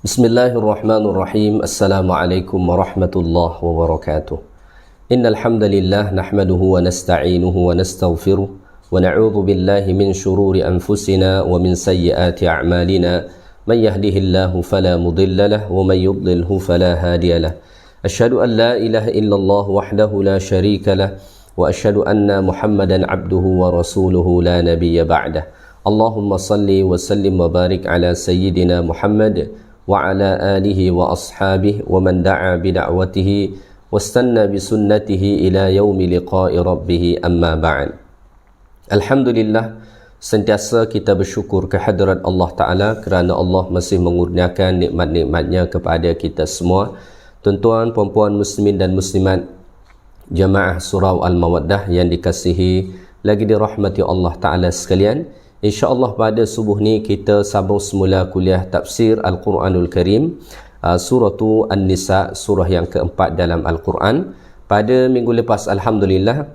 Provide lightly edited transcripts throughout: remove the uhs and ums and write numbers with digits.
Bismillahirrahmanirrahim. Assalamualaikum warahmatullahi wabarakatuh. Innal hamdalillah nahmaduhu wa nasta'inuhu wa nastaghfiruh wa na'udzu billahi min shururi anfusina wa min sayyiati a'malina. Man yahdihillahu fala mudilla lahu wa man yudlilhu fala hadiya lahu. Asyhadu an la ilaha illallah wahdahu la syarika lahu wa asyhadu anna Muhammadan 'abduhu wa rasuluhu la nabiyya ba'dah. Allahumma salli wa sallim wa barik ala sayyidina Muhammad wa ala alihi wa ashabihi wa man da'a bida'watihi wastanna bisunnatihi ila yaumi liqa'i rabbih, amma ba'd. Alhamdulillah, sentiasa kita bersyukur kehadrat Allah Ta'ala kerana Allah masih mengurniakan nikmat-nikmatnya kepada kita semua. Tuan-tuan, puan-puan muslimin dan muslimat jamaah surau Al-Mawaddah yang dikasihi lagi dirahmati Allah Ta'ala sekalian, InsyaAllah pada subuh ni kita sambung semula kuliah tafsir Al-Quranul Karim, suratu An-Nisa, surah yang keempat dalam Al-Quran. Pada minggu lepas Alhamdulillah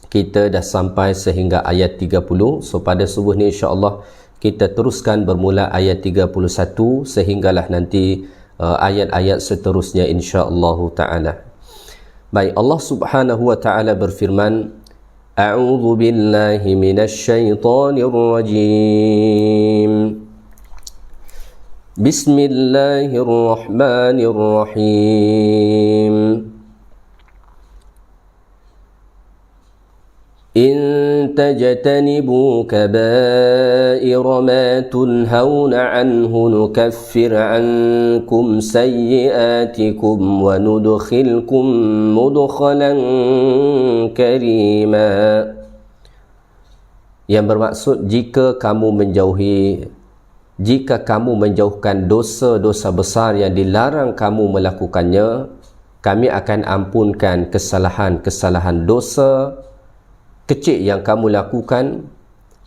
kita dah sampai sehingga ayat 30. So pada subuh ni insyaAllah kita teruskan bermula ayat 31 sehinggalah nanti ayat-ayat seterusnya insyaAllah ta'ala. Baik, Allah Subhanahu wa ta'ala berfirman, A'udzu billahi minasy syaithanir rajim. Bismillahirrahmanirrahim. In tajtanibu kaba'ira ma tunhauna anhu nukaffir ankum sayyi'atikum wa nudkhilkum mudkhalan karima. Yang bermaksud jika kamu menjauhkan dosa-dosa besar yang dilarang kamu melakukannya, kami akan ampunkan kesalahan-kesalahan dosa kecil yang kamu lakukan,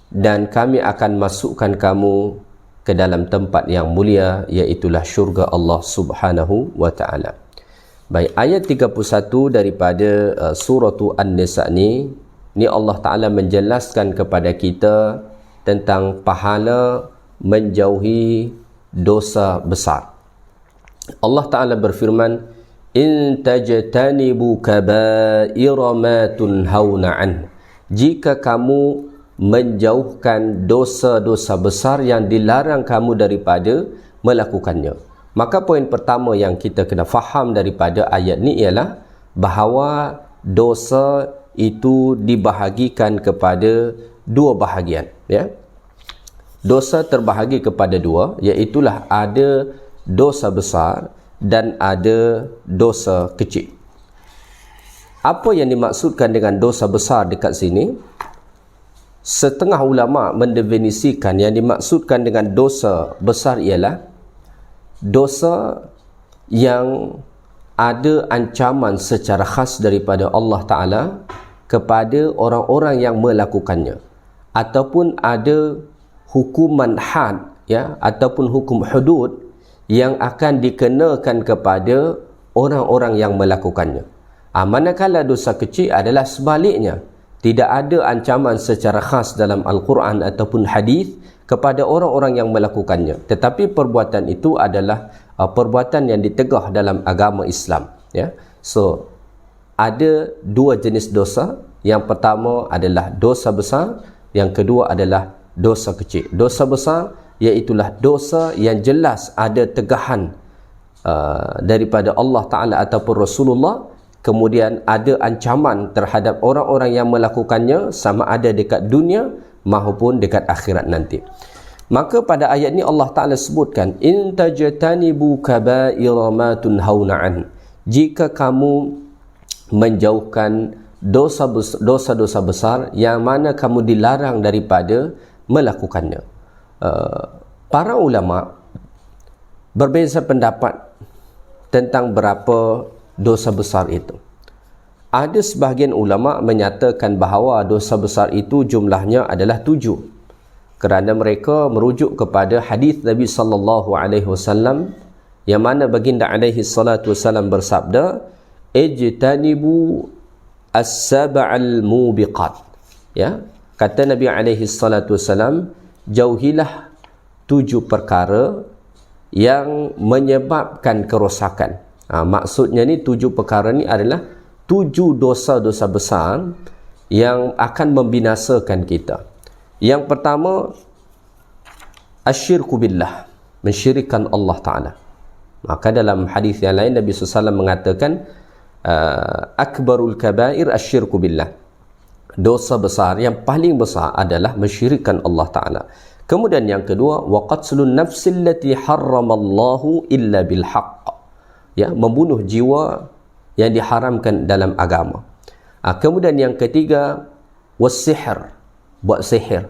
dan kami akan masukkan kamu ke dalam tempat yang mulia, iaitulah syurga Allah Subhanahu wa ta'ala. Baik, ayat 31 daripada suratu An-Nisa ni Allah Ta'ala menjelaskan kepada kita tentang pahala menjauhi dosa besar. Allah Ta'ala berfirman, In tajtanibu kaba'ira ma tunhauna anhu. Jika kamu menjauhkan dosa-dosa besar yang dilarang kamu daripada melakukannya. Maka poin pertama yang kita kena faham daripada ayat ni ialah bahawa dosa itu dibahagikan kepada dua bahagian, ya. Dosa terbahagi kepada dua, iaitulah ada dosa besar dan ada dosa kecil. Apa yang dimaksudkan dengan dosa besar dekat sini? Setengah ulama mendefinisikan yang dimaksudkan dengan dosa besar ialah dosa yang ada ancaman secara khas daripada Allah Ta'ala kepada orang-orang yang melakukannya, ataupun ada hukuman had, ya, ataupun hukum hudud yang akan dikenakan kepada orang-orang yang melakukannya. Manakala dosa kecil adalah sebaliknya, tidak ada ancaman secara khas dalam Al-Quran ataupun hadis kepada orang-orang yang melakukannya, tetapi perbuatan itu adalah perbuatan yang ditegah dalam agama Islam, ya. So ada dua jenis dosa. Yang pertama adalah dosa besar, yang kedua adalah dosa kecil. Dosa besar iaitulah dosa yang jelas ada tegahan daripada Allah Ta'ala ataupun Rasulullah, kemudian ada ancaman terhadap orang-orang yang melakukannya, sama ada dekat dunia maupun dekat akhirat nanti. Maka pada ayat ni Allah Ta'ala sebutkan, In tajtanibu kaba'ira ma tunhauna an. Jika kamu menjauhkan dosa-dosa besar yang mana kamu dilarang daripada melakukannya. Para ulama berbeza pendapat tentang berapa dosa besar itu. Ada sebahagian ulama menyatakan bahawa dosa besar itu jumlahnya adalah 7, kerana mereka merujuk kepada hadis Nabi sallallahu alaihi wasallam yang mana baginda alaihi salatu wasallam bersabda, ijtanibu as-sab'al mubiqat. Ya, kata Nabi alaihi salatu wasallam, jauhilah 7 perkara yang menyebabkan kerosakan. Maksudnya ni 7 perkara ni adalah 7 dosa-dosa besar yang akan membinasakan kita. Yang pertama, asyirku billah, mensyirikkan Allah Ta'ala. Maka dalam hadis yang lain Nabi SAW mengatakan akbarul kabair asyirku billah, dosa besar yang paling besar adalah mensyirikkan Allah Ta'ala. Kemudian yang kedua, wa qatlun nafsil lati harramallahu illa bil haqq, ya, membunuh jiwa yang diharamkan dalam agama. Kemudian yang ketiga, was-sihr, buat sihir.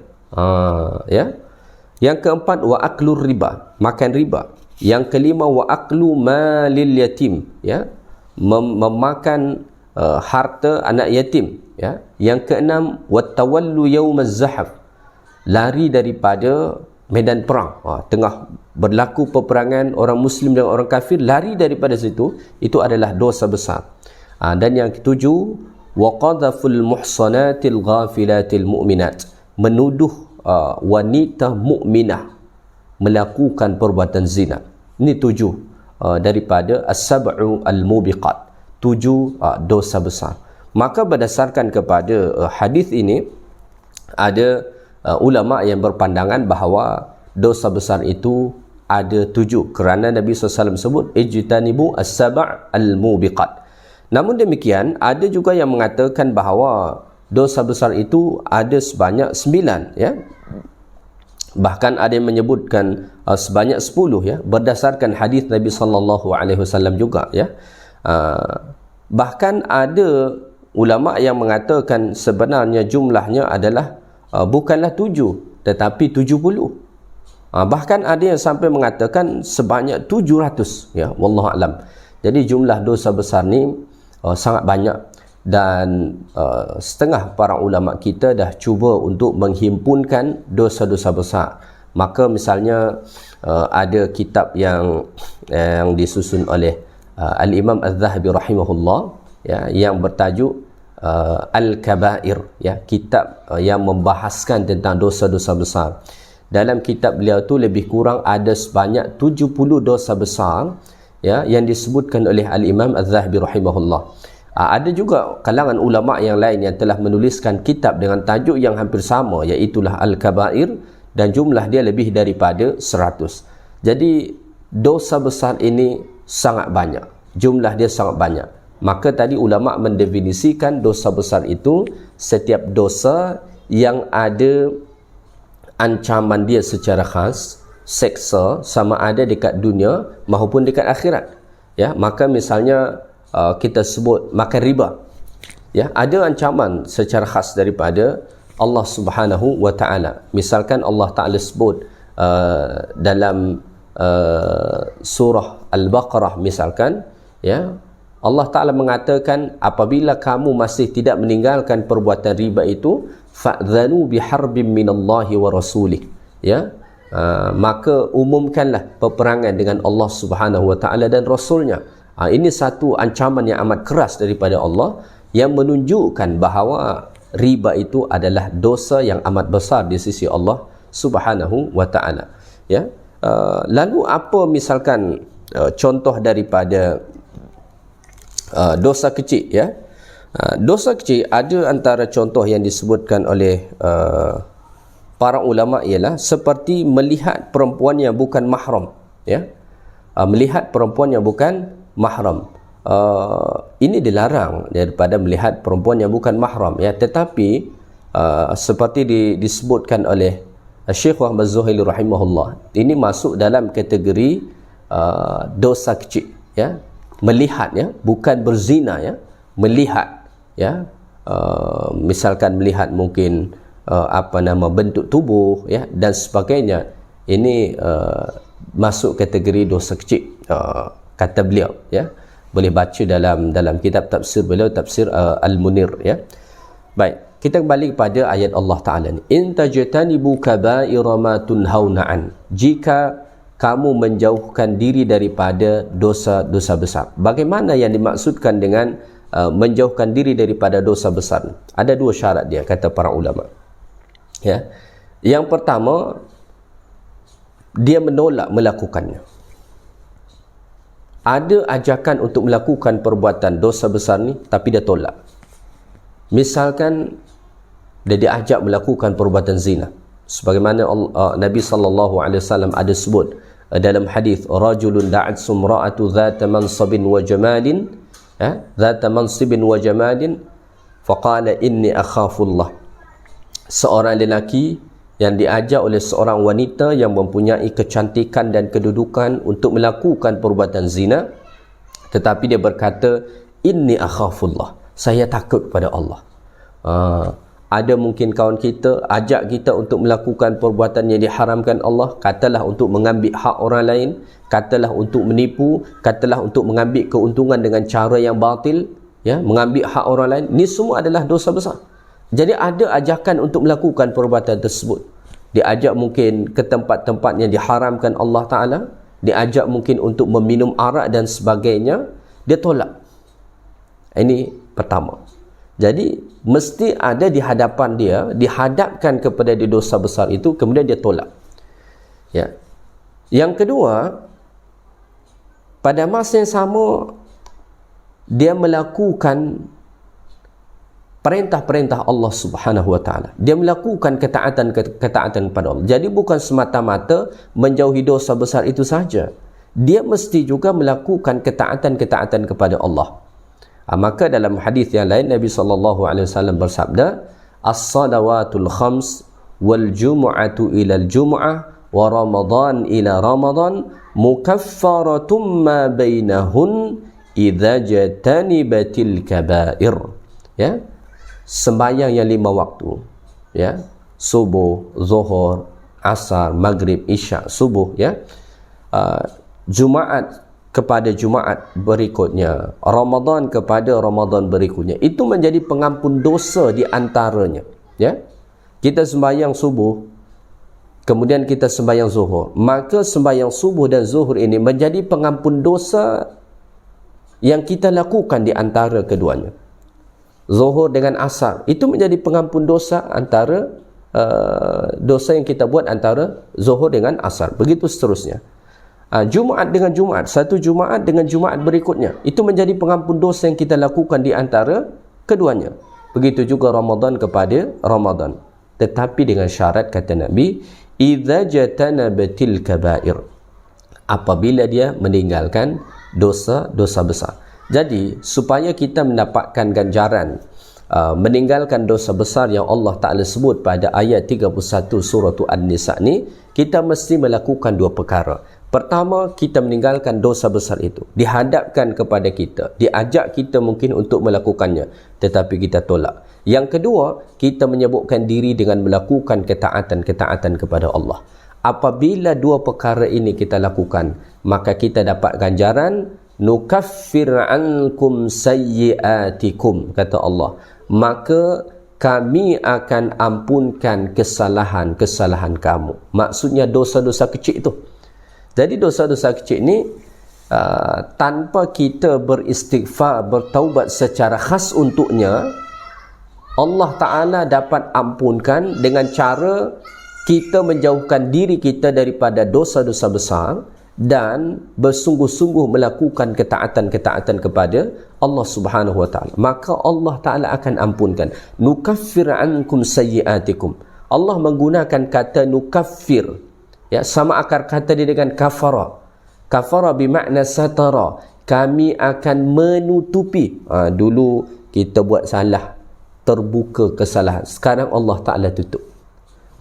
Ya. Yang keempat, wa aklur riba, makan riba. Yang kelima, wa aklu malil yatim, ya, memakan harta anak yatim, ya. Yang keenam, wa tawallu yaumaz zahaf, lari daripada medan perang. Tengah berlaku peperangan orang muslim dan orang kafir, lari daripada situ, itu adalah dosa besar. Dan yang ketujuh, wa qadhaful muhsanatil ghafilatil mu'minat, menuduh wanita mukminah melakukan perbuatan zina. Ini 7 daripada as-sab'u al-mubiqat, 7 dosa besar. Maka berdasarkan kepada hadis ini, ada ulama yang berpandangan bahawa dosa besar itu ada 7, kerana Nabi SAW sebut ijtanibu as-sab' al-mubiqat. Namun demikian, ada juga yang mengatakan bahawa dosa besar itu ada sebanyak 9, ya. Bahkan ada yang menyebutkan sebanyak 10, ya, berdasarkan hadis Nabi SAW juga, ya. Bahkan ada ulama yang mengatakan sebenarnya jumlahnya adalah bukanlah 7 tetapi 70. Bahkan ada yang sampai mengatakan sebanyak 700, ya, wallahu alam. Jadi jumlah dosa besar ni sangat banyak, dan setengah para ulama kita dah cuba untuk menghimpunkan dosa-dosa besar. Maka misalnya ada kitab yang disusun oleh Al-Imam Az-Zahabi rahimahullah, ya, yang bertajuk Al-Kabair, ya, kitab yang membahaskan tentang dosa-dosa besar. Dalam kitab beliau tu lebih kurang ada sebanyak 70 dosa besar, ya, yang disebutkan oleh Al-Imam Az-Zahabi rahimahullah. Ada juga kalangan ulama yang lain yang telah menuliskan kitab dengan tajuk yang hampir sama, iaitulah Al-Kabair, dan jumlah dia lebih daripada 100. Jadi dosa besar ini sangat banyak, jumlah dia sangat banyak. Maka tadi ulama mendefinisikan dosa besar itu setiap dosa yang ada ancaman dia secara khas, seksa, sama ada dekat dunia maupun dekat akhirat, ya. Maka misalnya kita sebut makan riba, ya, ada ancaman secara khas daripada Allah Subhanahu wa Ta'ala. Misalkan Allah Ta'ala sebut dalam surah Al-Baqarah misalkan, ya, Allah Ta'ala mengatakan apabila kamu masih tidak meninggalkan perbuatan riba itu, fa'dhanu biharbim minallahi wa rasulih, ya, maka umumkanlah peperangan dengan Allah Subhanahu wa Ta'ala dan Rasulnya. Ini satu ancaman yang amat keras daripada Allah, yang menunjukkan bahawa riba itu adalah dosa yang amat besar di sisi Allah Subhanahu wa Ta'ala, ya. Lalu apa misalkan contoh daripada dosa kecil, ya. Dosa kecil, ada antara contoh yang disebutkan oleh para ulama ialah seperti melihat perempuan yang bukan mahram, ya. Melihat perempuan yang bukan mahram, ini dilarang daripada melihat perempuan yang bukan mahram, ya. Tetapi seperti disebutkan oleh Syekh Muhammad Zuhaili rahimahullah, ini masuk dalam kategori dosa kecil, ya. Melihat, ya, bukan berzina, ya, melihat, ya. Misalkan melihat mungkin bentuk tubuh, ya, dan sebagainya. Ini masuk kategori dosa kecil, kata beliau, ya. Boleh baca dalam kitab tafsir beliau, tafsir Al-Munir, ya. Baik, kita kembali kepada ayat Allah Ta'ala ni. In tajtanibu kaba'ira ma tunhauna an, jika kamu menjauhkan diri daripada dosa-dosa besar. Bagaimana yang dimaksudkan dengan menjauhkan diri daripada dosa besar? Ada 2 syarat dia, kata para ulama, ya. Yang pertama, dia menolak melakukannya. ada ajakan untuk melakukan perbuatan dosa besar ni, tapi dia tolak. Misalkan dia diajak melakukan perbuatan zina, sebagaimana Nabi SAW ada sebut dalam hadis, rajulun da'at sumra'atu dhata mansabin wa jamalin, dhata mansibin wa jamalin, faqala inni akhafullah. Seorang lelaki yang diajak oleh seorang wanita yang mempunyai kecantikan dan kedudukan untuk melakukan perbuatan zina, tetapi dia berkata, inni akhafullah, saya takut pada Allah. Ada mungkin kawan kita ajak kita untuk melakukan perbuatan yang diharamkan Allah, katalah untuk mengambil hak orang lain, katalah untuk menipu, katalah untuk mengambil keuntungan dengan cara yang batil, ya, mengambil hak orang lain. Ini semua adalah dosa besar. Jadi ada ajakan untuk melakukan perbuatan tersebut. Diajak mungkin ke tempat-tempat yang diharamkan Allah Ta'ala, diajak mungkin untuk meminum arak dan sebagainya, dia tolak. Ini pertama. Jadi mesti ada di hadapan dia, dihadapkan kepada dia dosa besar itu, kemudian dia tolak. Ya. Yang kedua, pada masa yang sama dia melakukan perintah-perintah Allah Subhanahu wa taala. Dia melakukan ketaatan kepada Allah. Jadi bukan semata-mata menjauhi dosa besar itu saja. Dia mesti juga melakukan ketaatan kepada Allah. Maka dalam hadis yang lain Nabi SAW bersabda, as-salawatul khams wal jumu'atu ila al-jumu'ah wa ramadan ila ramadan mukaffaratun ma bainahun idza jatanibatil kaba'ir. Ya, sembahyang yang 5 waktu, ya, subuh, zuhur, asar, maghrib, isyak, subuh, ya, Jumaat kepada Jumaat berikutnya, Ramadan kepada Ramadan berikutnya, itu menjadi pengampun dosa di antaranya. Ya, kita sembahyang subuh, kemudian kita sembahyang zuhur, maka sembahyang subuh dan zuhur ini menjadi pengampun dosa yang kita lakukan di antara keduanya. Zuhur dengan asar itu menjadi pengampun dosa antara dosa yang kita buat antara zuhur dengan asar, begitu seterusnya. Jumaat dengan Jumaat, satu Jumaat dengan Jumaat berikutnya, itu menjadi pengampun dosa yang kita lakukan di antara keduanya. Begitu juga Ramadan kepada Ramadan, tetapi dengan syarat, kata Nabi, idza jatanabatil kaba'ir, apabila dia meninggalkan dosa-dosa besar. Jadi supaya kita mendapatkan ganjaran meninggalkan dosa besar yang Allah Ta'ala sebut pada ayat 31 surah An-Nisa ni, kita mesti melakukan 2 perkara. Pertama, kita meninggalkan dosa besar itu, dihadapkan kepada kita, diajak kita mungkin untuk melakukannya, tetapi kita tolak. Yang kedua, kita menyebutkan diri dengan melakukan ketaatan kepada Allah. Apabila 2 perkara ini kita lakukan, maka kita dapat ganjaran, nukaffir ankum sayyiatikum, kata Allah, maka kami akan ampunkan kesalahan-kesalahan kamu. Maksudnya dosa-dosa kecil itu. Jadi dosa-dosa kecil ni tanpa kita beristighfar, bertaubat secara khas untuknya, Allah Ta'ala dapat ampunkan dengan cara kita menjauhkan diri kita daripada dosa-dosa besar dan bersungguh-sungguh melakukan ketaatan kepada Allah Subhanahu wa taala. Maka Allah Ta'ala akan ampunkan. Nukaffir ankum sayyiatikum. Allah menggunakan kata nukaffir, ya, sama akar kata dia dengan kafara. Kafara bermakna satara. Kami akan menutupi. Dulu kita buat salah, terbuka kesalahan. Sekarang Allah Ta'ala tutup.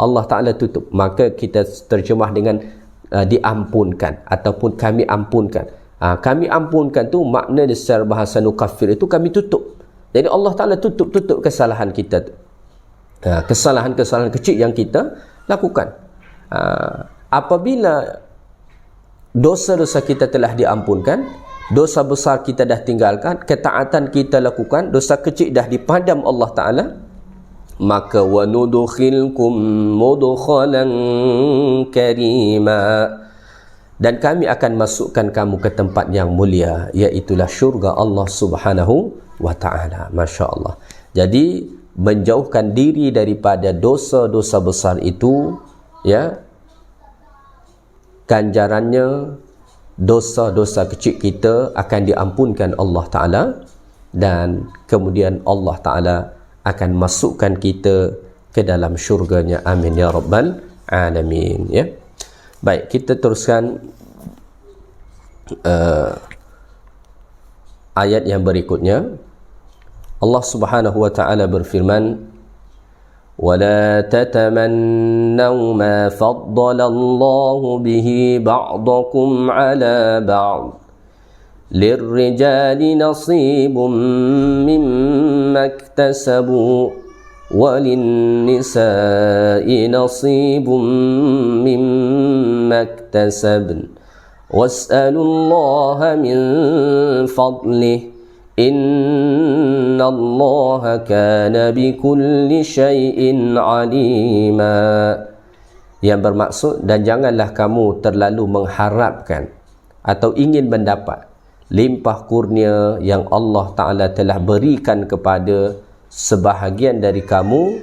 Allah Ta'ala tutup. Maka kita terjemah dengan diampunkan ataupun kami ampunkan. Kami ampunkan tu makna dia secara bahasa nukaffir itu kami tutup. Jadi Allah Ta'ala tutup kesalahan kita tu. Kesalahan-kesalahan kecil yang kita lakukan. Apabila dosa-dosa kita telah diampunkan, dosa besar kita dah tinggalkan, ketaatan kita lakukan, dosa kecil dah dipadam Allah Ta'ala, maka wa nudkhilkum mudkhalan karima, dan kami akan masukkan kamu ke tempat yang mulia, iaitulah syurga Allah Subhanahu wa ta'ala. Masya Allah. Jadi menjauhkan diri daripada dosa-dosa besar itu, ya, ganjarannya dosa-dosa kecil kita akan diampunkan Allah Ta'ala, dan kemudian Allah Ta'ala akan masukkan kita ke dalam syurganya. Amin ya rabbal alamin. Ya. Baik, kita teruskan ayat yang berikutnya. Allah Subhanahu wa Ta'ala berfirman, وَلَا تَتَمَنَّوْا مَا فَضَّلَ اللَّهُ بِهِ بَعْضَكُمْ عَلَى بَعْضٍ لِلرِّجَالِ نَصِيبٌ مِّمَّا اكْتَسَبُوا وَلِلنِّسَاءِ نَصِيبٌ مِّمَّا اكْتَسَبْنَ وَاسْأَلُوا اللَّهَ مِن فَضْلِهِ Inna Allah kana bikulli syai'in alima. Yang bermaksud, dan janganlah kamu terlalu mengharapkan atau ingin mendapat limpah kurnia yang Allah Ta'ala telah berikan kepada sebahagian dari kamu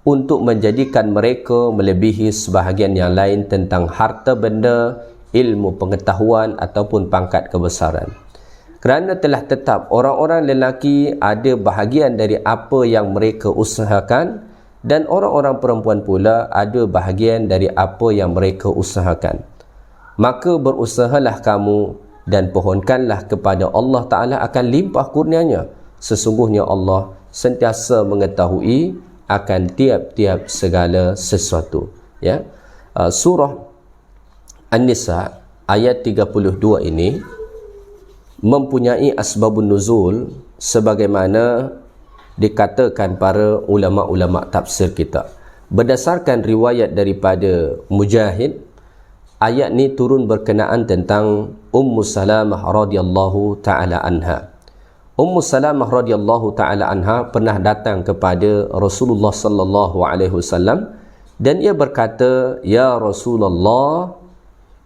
untuk menjadikan mereka melebihi sebahagian yang lain tentang harta benda, ilmu pengetahuan ataupun pangkat kebesaran. Kerana telah tetap orang-orang lelaki ada bahagian dari apa yang mereka usahakan, dan orang-orang perempuan pula ada bahagian dari apa yang mereka usahakan. Maka berusahalah kamu dan pohonkanlah kepada Allah Ta'ala akan limpah kurnianya. Sesungguhnya Allah sentiasa mengetahui akan tiap-tiap segala sesuatu. Ya. Surah An-Nisa ayat 32 ini mempunyai asbabun nuzul sebagaimana dikatakan para ulama-ulama tafsir kita. Berdasarkan riwayat daripada Mujahid, ayat ni turun berkenaan tentang Ummu Salamah radhiyallahu taala anha. Ummu Salamah radhiyallahu taala anha pernah datang kepada Rasulullah sallallahu alaihi wasallam dan ia berkata, "Ya Rasulullah,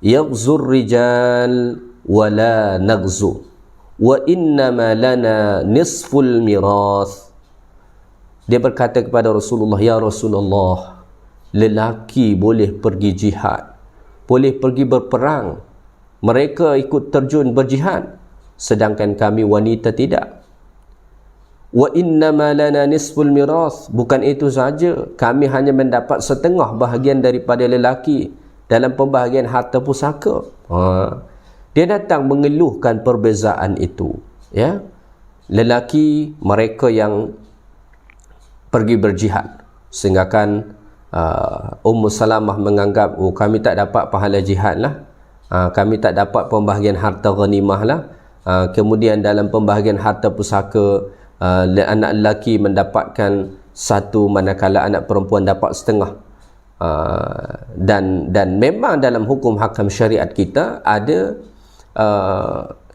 yaghzur rijal wala naghzu wa innama lana nisful mirath." Dia berkata kepada Rasulullah, "Ya Rasulullah, lelaki boleh pergi jihad, boleh pergi berperang, mereka ikut terjun berjihad, sedangkan kami wanita tidak. Wa innama lana nisful mirath, bukan itu saja, kami hanya mendapat setengah bahagian daripada lelaki dalam pembahagian harta pusaka." Dia datang mengeluhkan perbezaan itu. Ya, lelaki mereka yang pergi berjihad, sehingga kan Ummu Salamah menganggap, oh, kami tak dapat pahala jihad lah, kami tak dapat pembahagian harta ghanimah lah. Kemudian dalam pembahagian harta pusaka, anak lelaki mendapatkan satu manakala anak perempuan dapat setengah. Dan memang dalam hukum hakam syariat kita ada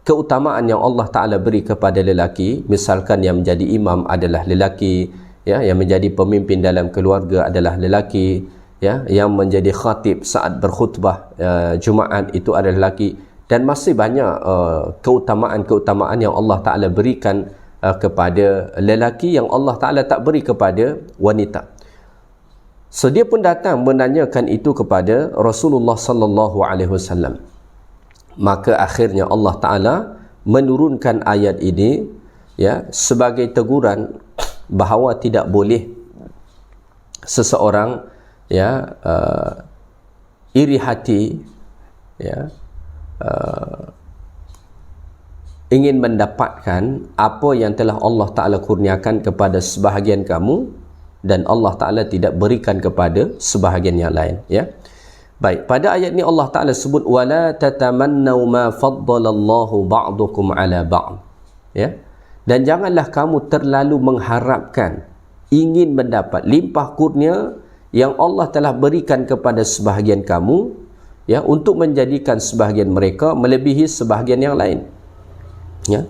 keutamaan yang Allah Ta'ala beri kepada lelaki. Misalkan yang menjadi imam adalah lelaki, ya, yang menjadi pemimpin dalam keluarga adalah lelaki, ya, yang menjadi khatib saat berkhutbah Jumaat itu adalah lelaki, dan masih banyak keutamaan-keutamaan yang Allah Ta'ala berikan kepada lelaki yang Allah Ta'ala tak beri kepada wanita. So dia pun datang menanyakan itu kepada Rasulullah sallallahu alaihi wasallam. Maka akhirnya Allah Ta'ala menurunkan ayat ini, ya, sebagai teguran bahawa tidak boleh seseorang, ya, iri hati, ya, ingin mendapatkan apa yang telah Allah Ta'ala kurniakan kepada sebahagian kamu dan Allah Ta'ala tidak berikan kepada sebahagian yang lain. Ya. Baik, pada ayat ni Allah Ta'ala sebut wala tatamannau ma faddalallahu ba'dukum ala ba'd. Ya. Dan janganlah kamu terlalu mengharapkan, ingin mendapat limpah kurnia yang Allah telah berikan kepada sebahagian kamu, ya, untuk menjadikan sebahagian mereka melebihi sebahagian yang lain. Ya.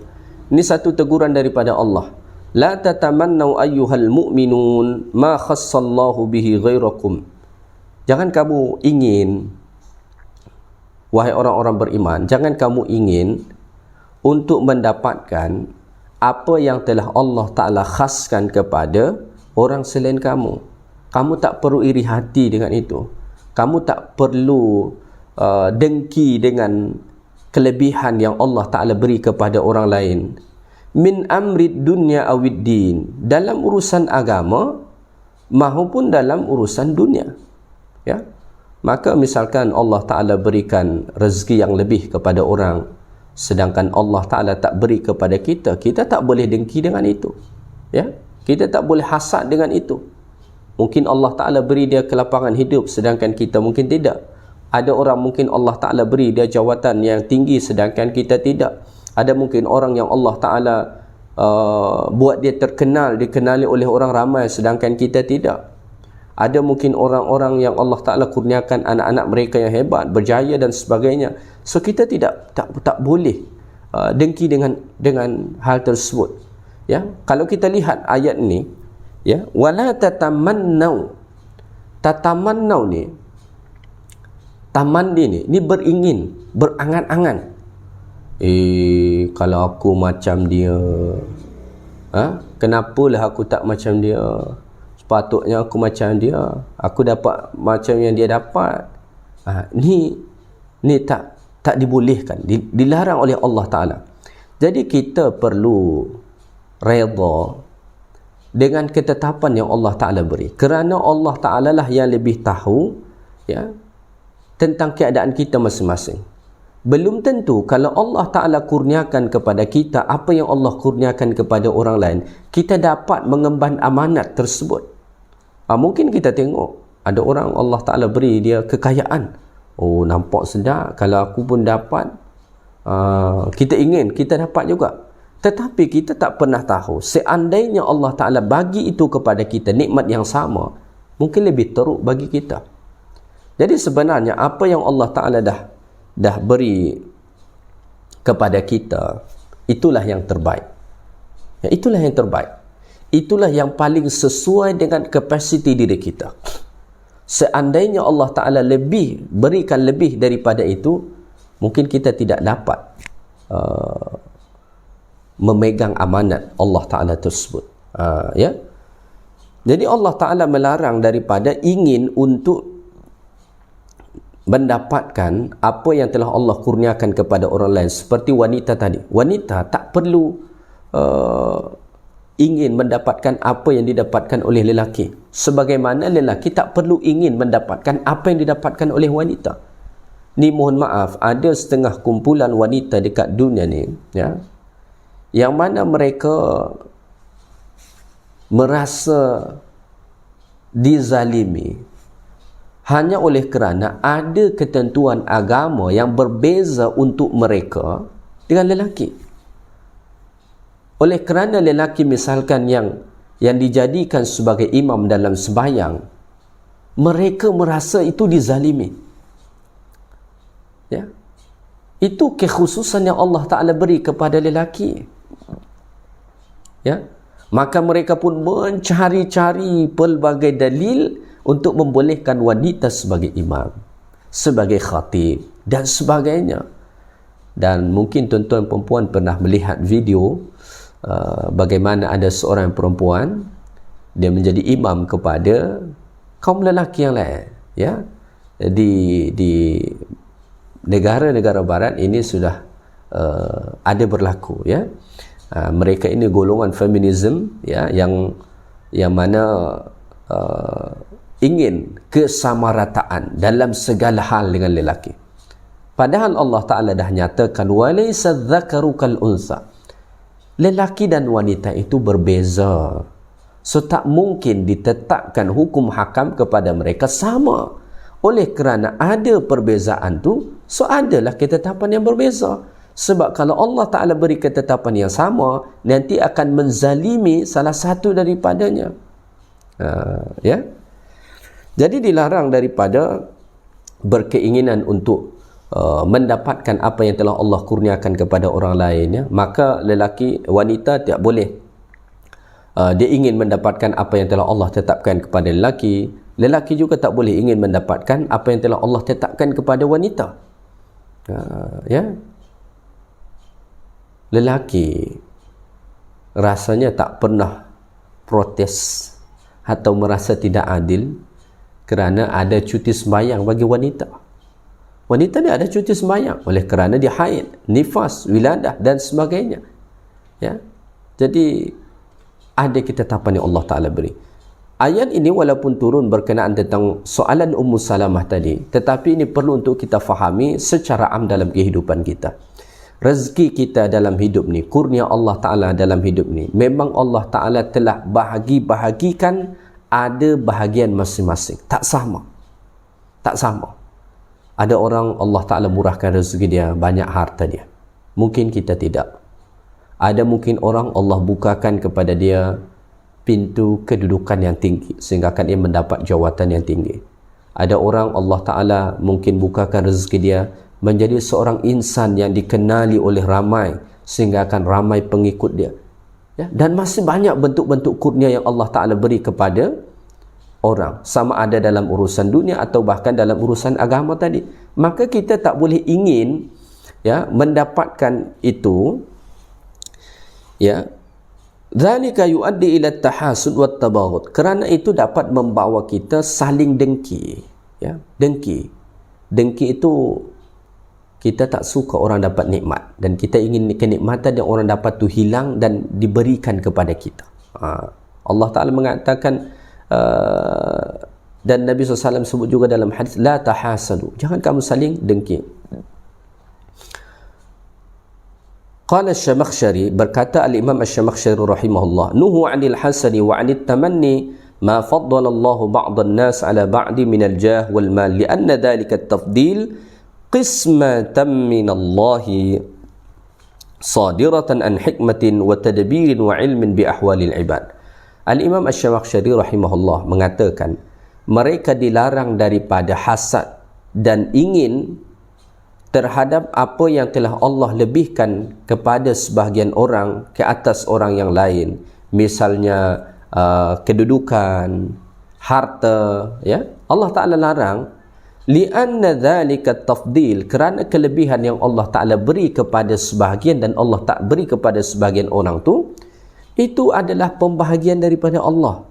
Ini satu teguran daripada Allah. La tatamannau ayyuhal mu'minun ma khassallahu bihi ghairakum. Jangan kamu ingin, wahai orang-orang beriman, jangan kamu ingin untuk mendapatkan apa yang telah Allah Ta'ala khaskan kepada orang selain kamu. Kamu tak perlu iri hati dengan itu. Kamu tak perlu dengki dengan kelebihan yang Allah Ta'ala beri kepada orang lain, min amrid dunya awiddin, dalam urusan agama maupun dalam urusan dunia, ya. Maka misalkan Allah Ta'ala berikan rezeki yang lebih kepada orang, sedangkan Allah Ta'ala tak beri kepada kita, kita tak boleh dengki dengan itu, ya. Kita tak boleh hasad dengan itu. Mungkin Allah Ta'ala beri dia kelapangan hidup, sedangkan kita mungkin tidak. Ada orang mungkin Allah Ta'ala beri dia jawatan yang tinggi, sedangkan kita tidak. Ada mungkin orang yang Allah Ta'ala buat dia terkenal, dikenali oleh orang ramai, sedangkan kita tidak. Ada mungkin orang-orang yang Allah Ta'ala kurniakan anak-anak mereka yang hebat, berjaya dan sebagainya. So kita tak boleh dengki dengan hal tersebut, ya. Kalau kita lihat ayat ni, ya, wala tatamannau. Tatamannau ni, tamanni ni beringin, berangan-angan. Kalau aku macam dia, kenapalah aku tak macam dia? Sepatutnya aku macam dia, aku dapat macam yang dia dapat. Ni tak dibolehkan, dilarang oleh Allah Ta'ala. Jadi kita perlu redha dengan ketetapan yang Allah Ta'ala beri, kerana Allah Ta'ala lah yang lebih tahu, ya, tentang keadaan kita masing-masing. Belum tentu kalau Allah Ta'ala kurniakan kepada kita apa yang Allah kurniakan kepada orang lain, kita dapat mengemban amanat tersebut. Mungkin kita tengok ada orang Allah Ta'ala beri dia kekayaan, oh nampak sedap, kalau aku pun dapat, kita ingin kita dapat juga. Tetapi kita tak pernah tahu, seandainya Allah Ta'ala bagi itu kepada kita, nikmat yang sama, mungkin lebih teruk bagi kita. Jadi sebenarnya apa yang Allah Ta'ala dah beri kepada kita, itulah yang terbaik, ya, itulah yang terbaik, itulah yang paling sesuai dengan kapasiti diri kita. Seandainya Allah Ta'ala berikan lebih daripada itu, mungkin kita tidak dapat memegang amanat Allah Ta'ala tersebut, ya. Jadi Allah Ta'ala melarang daripada ingin untuk mendapatkan apa yang telah Allah kurniakan kepada orang lain. Seperti wanita tadi, wanita tak perlu ingin mendapatkan apa yang didapatkan oleh lelaki, sebagaimana lelaki tak perlu ingin mendapatkan apa yang didapatkan oleh wanita. Ni mohon maaf, ada setengah kumpulan wanita dekat dunia ni, ya, yang mana mereka merasa dizalimi hanya oleh kerana ada ketentuan agama yang berbeza untuk mereka dengan lelaki. Oleh kerana lelaki misalkan yang dijadikan sebagai imam dalam sembahyang, mereka merasa itu dizalimi, ya. Itu kekhususan yang Allah Ta'ala beri kepada lelaki, ya. Maka mereka pun mencari-cari pelbagai dalil untuk membolehkan wanita sebagai imam, sebagai khatib dan sebagainya. Dan mungkin tuan-tuan perempuan pernah melihat video bagaimana ada seorang perempuan, dia menjadi imam kepada kaum lelaki yang lain, ya. Di negara-negara barat ini sudah ada berlaku, ya. Mereka ini golongan feminism, ya, yang mana ingin kesamarataan dalam segala hal dengan lelaki. Padahal Allah Ta'ala dah nyatakan walaysa dzakaru kal unsa, lelaki dan wanita itu berbeza. So tak mungkin ditetapkan hukum hakam kepada mereka sama. Oleh kerana ada perbezaan tu, so adalah ketetapan yang berbeza. Sebab kalau Allah Ta'ala beri ketetapan yang sama, nanti akan menzalimi salah satu daripadanya, ya. Jadi dilarang daripada berkeinginan untuk mendapatkan apa yang telah Allah kurniakan kepada orang lain, ya. Maka wanita tak boleh dia ingin mendapatkan apa yang telah Allah tetapkan kepada lelaki. Lelaki juga tak boleh ingin mendapatkan apa yang telah Allah tetapkan kepada wanita, ya. Lelaki rasanya tak pernah protes atau merasa tidak adil kerana ada cuti sembahyang bagi wanita. Wanita ni ada cuti sembahyang oleh kerana dia haid, nifas, wiladah dan sebagainya. Ya. Jadi ada ketetapan yang Allah Ta'ala beri. Ayat ini walaupun turun berkenaan tentang soalan Ummu Salamah tadi, tetapi ini perlu untuk kita fahami secara am dalam kehidupan kita. Rezeki kita dalam hidup ni, kurnia Allah Ta'ala dalam hidup ni, memang Allah Ta'ala telah bahagikan ada bahagian masing-masing. Tak sama. Tak sama. Ada orang Allah Ta'ala murahkan rezeki dia, banyak harta dia. Mungkin kita tidak. Ada mungkin orang Allah bukakan kepada dia pintu kedudukan yang tinggi sehingga akan dia mendapat jawatan yang tinggi. Ada orang Allah Ta'ala mungkin bukakan rezeki dia menjadi seorang insan yang dikenali oleh ramai sehingga akan ramai pengikut dia. Ya? Dan masih banyak bentuk-bentuk kurnia yang Allah Ta'ala beri kepada orang, sama ada dalam urusan dunia atau bahkan dalam urusan agama tadi. Maka kita tak boleh ingin mendapatkan itu. Ya, zalika yuaddi ila tahasud wat tabaghut. Kerana itu dapat membawa kita saling dengki. Ya, dengki. Dengki itu kita tak suka orang dapat nikmat dan kita ingin kenikmatan yang orang dapat tu hilang dan diberikan kepada kita. Allah Ta'ala mengatakan dan Nabi SAW sebut juga dalam hadis, la tahasadu. Jangan kamu saling dengki. Qala Asy-Syamakhsyari, berkata al-Imam Asy-Syamakhsyari rahimahullah, nuhu 'anil hasani wa 'anit tamanni ma faddala Allah ba'dhan nas 'ala ba'di min al-jah wal mal li'anna dhalika at-tafdil qismatan min Allah sadiratan an hikmatin wa tadbirin wa ilmin bi ahwalil ibad. Al-Imam Asy-Syamakhsyari rahimahullah mengatakan mereka dilarang daripada hasad dan ingin terhadap apa yang telah Allah lebihkan kepada sebahagian orang ke atas orang yang lain, misalnya kedudukan, harta, ya. Allah Ta'ala larang li'anna dhalika tafdil, kerana kelebihan yang Allah Ta'ala beri kepada sebahagian dan Allah tak beri kepada sebahagian orang tu, itu adalah pembahagian daripada Allah.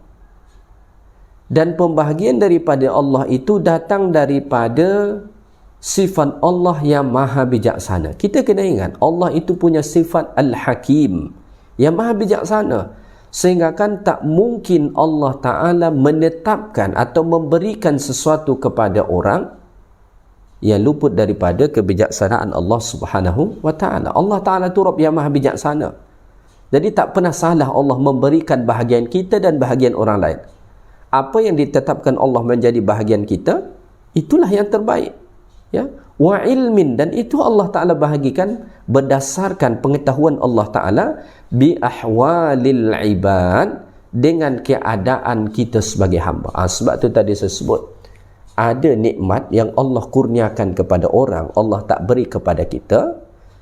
Dan pembahagian daripada Allah itu datang daripada sifat Allah yang maha bijaksana. Kita kena ingat, Allah itu punya sifat Al-Hakim, yang maha bijaksana. Sehingga kan tak mungkin Allah Ta'ala menetapkan atau memberikan sesuatu kepada orang yang luput daripada kebijaksanaan Allah Subhanahu wa Ta'ala. Allah Ta'ala itu Rabb yang maha bijaksana. Jadi tak pernah salah Allah memberikan bahagian kita dan bahagian orang lain. Apa yang ditetapkan Allah menjadi bahagian kita, itulah yang terbaik. Ya, wa ilmin, dan itu Allah Ta'ala bahagikan berdasarkan pengetahuan Allah Ta'ala bi ahwalil ibad, dengan keadaan kita sebagai hamba. Sebab tu tadi saya sebut ada nikmat yang Allah kurniakan kepada orang, Allah tak beri kepada kita,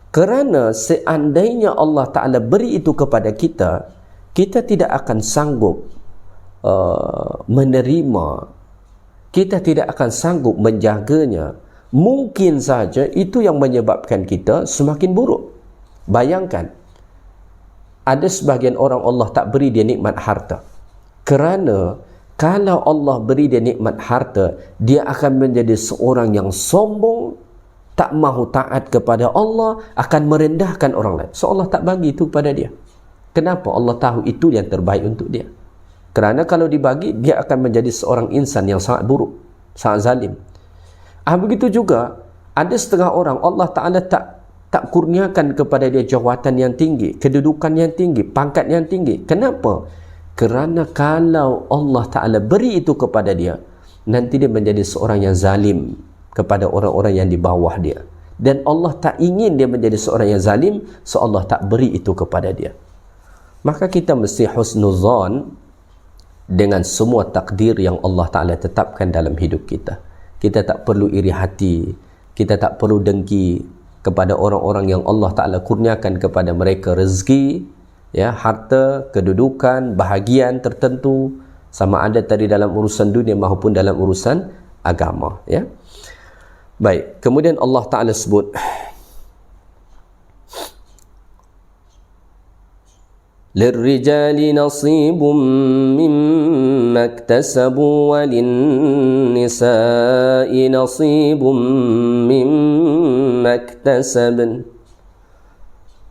kerana seandainya Allah Ta'ala beri itu kepada kita, kita tidak akan sanggup menerima, kita tidak akan sanggup menjaganya. Mungkin saja itu yang menyebabkan kita semakin buruk. Bayangkan, ada sebahagian orang Allah tak beri dia nikmat harta, kerana kalau Allah beri dia nikmat harta, dia akan menjadi seorang yang sombong, tak mahu taat kepada Allah, akan merendahkan orang lain. So Allah tak bagi itu kepada dia. Kenapa? Allah tahu itu yang terbaik untuk dia. Kerana kalau dibagi, dia akan menjadi seorang insan yang sangat buruk, sangat zalim. Begitu juga ada setengah orang Allah Ta'ala tak kurniakan kepada dia jawatan yang tinggi, kedudukan yang tinggi, pangkat yang tinggi. Kenapa? Kerana kalau Allah Ta'ala beri itu kepada dia, nanti dia menjadi seorang yang zalim kepada orang-orang yang di bawah dia. Dan Allah tak ingin dia menjadi seorang yang zalim, so Allah tak beri itu kepada dia. Maka kita mesti husnuzan dengan semua takdir yang Allah Ta'ala tetapkan dalam hidup kita. Kita tak perlu iri hati, kita tak perlu dengki kepada orang-orang yang Allah Ta'ala kurniakan kepada mereka rezeki, ya, harta, kedudukan, bahagian tertentu, sama ada tadi dalam urusan dunia maupun dalam urusan agama, ya. Baik, kemudian Allah Ta'ala sebut Lirrijali nasibum mimma iktasabu walinnisa'i nasibum mimma iktasabun.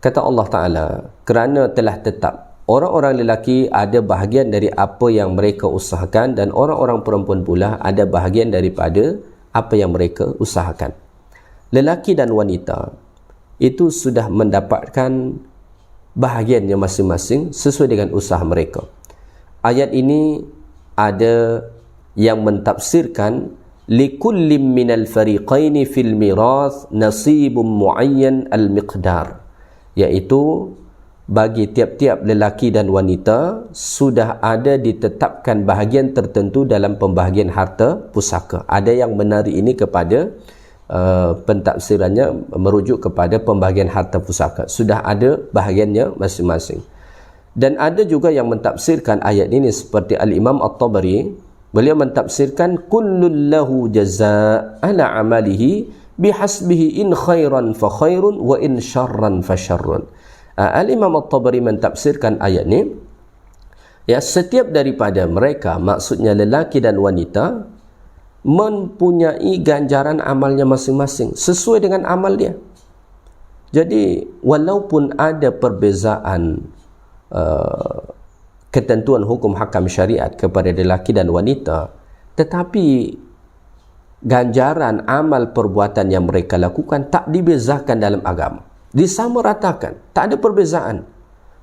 Kata Allah Ta'ala, kerana telah tetap orang-orang lelaki ada bahagian dari apa yang mereka usahakan dan orang-orang perempuan pula ada bahagian daripada apa yang mereka usahakan. Lelaki dan wanita itu sudah mendapatkan bahagiannya masing-masing sesuai dengan usaha mereka. Ayat ini ada yang mentafsirkan likullim minal fariqaini fil mirath nasibun muayyan al-miqdar, iaitu bagi tiap-tiap lelaki dan wanita sudah ada ditetapkan bahagian tertentu dalam pembahagian harta pusaka. Ada yang menarik ini kepada pentafsirannya merujuk kepada pembahagian harta pusaka. Sudah ada bahagiannya masing-masing. Dan ada juga yang mentafsirkan ayat ini seperti Al-Imam At-Tabari. Beliau mentafsirkan kullun lahu jazaa' ala amalihi bihasbihi in khairan fa khairun wa in syarran fa syarrun. Al-Imam At-Tabari mentafsirkan ayat ini, ya, setiap daripada mereka, maksudnya lelaki dan wanita, mempunyai ganjaran amalnya masing-masing sesuai dengan amal dia. Jadi walaupun ada perbezaan ketentuan hukum hakam syariat kepada lelaki dan wanita, tetapi ganjaran amal perbuatan yang mereka lakukan tak dibezakan dalam agama, disamaratakan, tak ada perbezaan.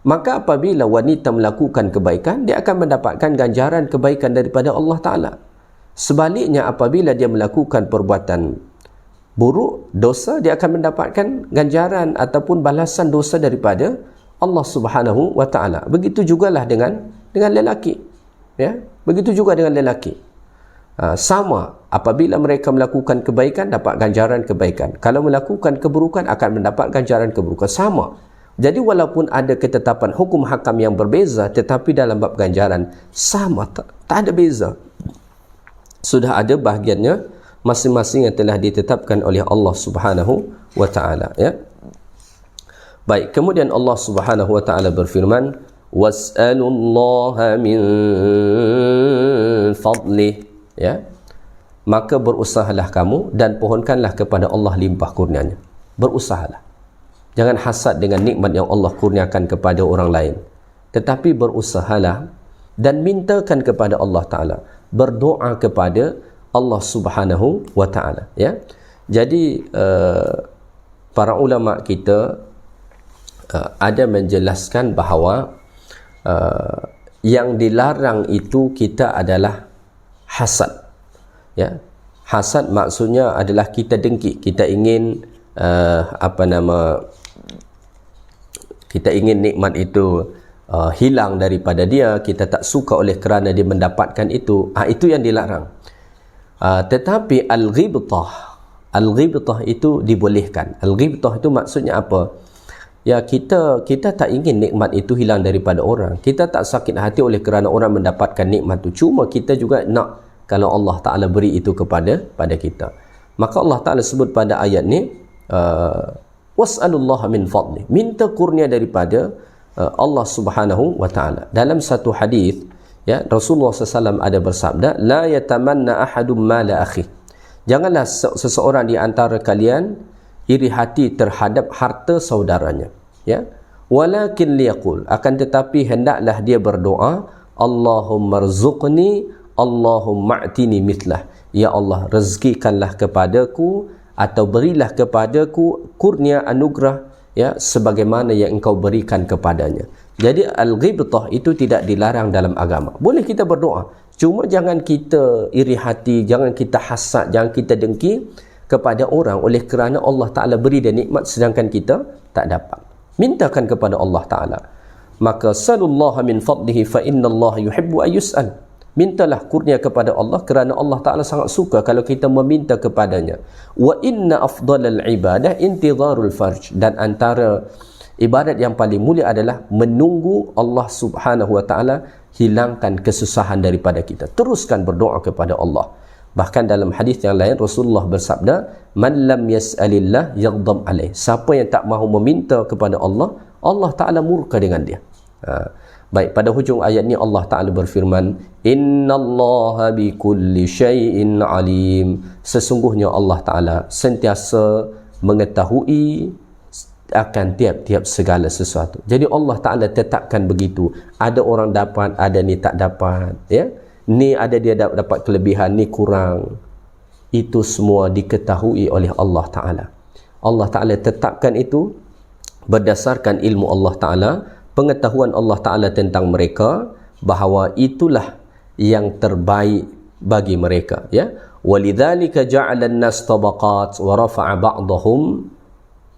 Maka apabila wanita melakukan kebaikan, dia akan mendapatkan ganjaran kebaikan daripada Allah Ta'ala. Sebaliknya apabila dia melakukan perbuatan buruk, dosa, dia akan mendapatkan ganjaran ataupun balasan dosa daripada Allah Subhanahu wa Ta'ala. Begitu jugalah dengan lelaki, ya, begitu juga dengan lelaki. Sama, apabila mereka melakukan kebaikan dapat ganjaran kebaikan, kalau melakukan keburukan akan mendapat ganjaran keburukan. Sama. Jadi walaupun ada ketetapan hukum hakam yang berbeza, tetapi dalam bab ganjaran sama, tak ada beza. Sudah ada bahagiannya masing-masing yang telah ditetapkan oleh Allah Subhanahu wa Ta'ala, ya. Baik, kemudian Allah Subhanahu wa Ta'ala berfirman, was'alullaha min fadlih, ya. Maka berusahalah kamu dan pohonkanlah kepada Allah limpah kurnianya. Berusahalah. Jangan hasad dengan nikmat yang Allah kurniakan kepada orang lain, tetapi berusahalah dan mintakan kepada Allah Ta'ala, berdoa kepada Allah Subhanahu wa Ta'ala, ya. Jadi para ulama kita ada menjelaskan bahawa yang dilarang itu kita adalah hasad, ya. Hasad maksudnya adalah kita dengki, kita ingin kita ingin nikmat itu hilang daripada dia, kita tak suka oleh kerana dia mendapatkan itu. Itu yang dilarang. Tetapi al-ghibtah itu dibolehkan. Al-ghibtah itu maksudnya apa? Ya, kita tak ingin nikmat itu hilang daripada orang. Kita tak sakit hati oleh kerana orang mendapatkan nikmat itu. Cuma kita juga nak kalau Allah Ta'ala beri itu kepada kita. Maka Allah Ta'ala sebut pada ayat ni, was'alullaha min fadli, minta kurnia daripada Allah Subhanahu wa Ta'ala. Dalam satu hadis, ya, Rasulullah SAW ada bersabda, la yatamanna ahadum mala akhi, janganlah seseorang di antara kalian iri hati terhadap harta saudaranya, ya. Walakin liyaqul, akan tetapi hendaklah dia berdoa, Allahumma rzuqni, Allahumma a'tini mithlah, ya Allah rezekikanlah kepadaku atau berilah kepadaku kurnia anugerah, ya, sebagaimana yang engkau berikan kepadanya. Jadi al-ghibtah itu tidak dilarang dalam agama. Boleh kita berdoa, cuma jangan kita iri hati, jangan kita hasad, jangan kita dengki kepada orang oleh kerana Allah Ta'ala beri dia nikmat sedangkan kita tak dapat. Mintakan kepada Allah Ta'ala. Maka salullaha min fadlihi fa innallaha yuhibbu ayyus'al. Mintalah kurnia kepada Allah kerana Allah Ta'ala sangat suka kalau kita meminta kepadanya. Wa inna afdalal ibadah intidharul farj, dan antara ibadat yang paling mulia adalah menunggu Allah Subhanahu wa Ta'ala hilangkan kesusahan daripada kita. Teruskan berdoa kepada Allah. Bahkan dalam hadis yang lain Rasulullah bersabda, man lam yas'alillah yaghdab alaih, siapa yang tak mahu meminta kepada Allah, Allah Ta'ala murka dengan dia. Baik, pada hujung ayat ni Allah Ta'ala berfirman, innallaha bikulli syai'in alim. Sesungguhnya Allah Ta'ala sentiasa mengetahui akan tiap-tiap segala sesuatu. Jadi Allah Ta'ala tetapkan begitu. Ada orang dapat, ada ni tak dapat, ya. Ni ada dia dapat kelebihan, ni kurang. Itu semua diketahui oleh Allah Ta'ala. Allah Ta'ala tetapkan itu berdasarkan ilmu Allah Ta'ala, pengetahuan Allah Ta'ala tentang mereka, bahawa itulah yang terbaik bagi mereka, ya. Walidzalika ja'ala an-nas tabaqat wa rafa'a ba'dahum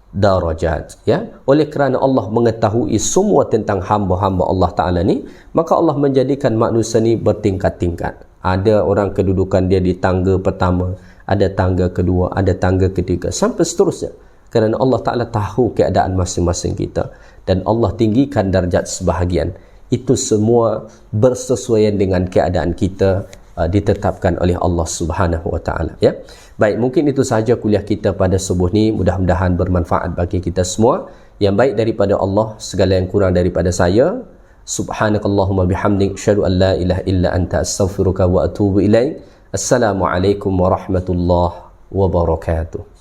darajat, ya. Oleh kerana Allah mengetahui semua tentang hamba-hamba Allah Ta'ala ni, maka Allah menjadikan manusia ni bertingkat-tingkat. Ada orang kedudukan dia di tangga pertama, ada tangga kedua, ada tangga ketiga, sampai seterusnya. Kerana Allah Ta'ala tahu keadaan masing-masing kita, dan Allah tinggikan darjat sebahagian. Itu semua bersesuaian dengan keadaan kita, ditetapkan oleh Allah Subhanahu Wa Ta'ala, ya. Baik, mungkin itu sahaja kuliah kita pada subuh ni. Mudah-mudahan bermanfaat bagi kita semua. Yang baik daripada Allah, segala yang kurang daripada saya. Subhanakallahumma bihamdik, asyhadu an la ilaha illa anta, astaghfiruka wa atubu ilaik. Assalamualaikum warahmatullahi wabarakatuh.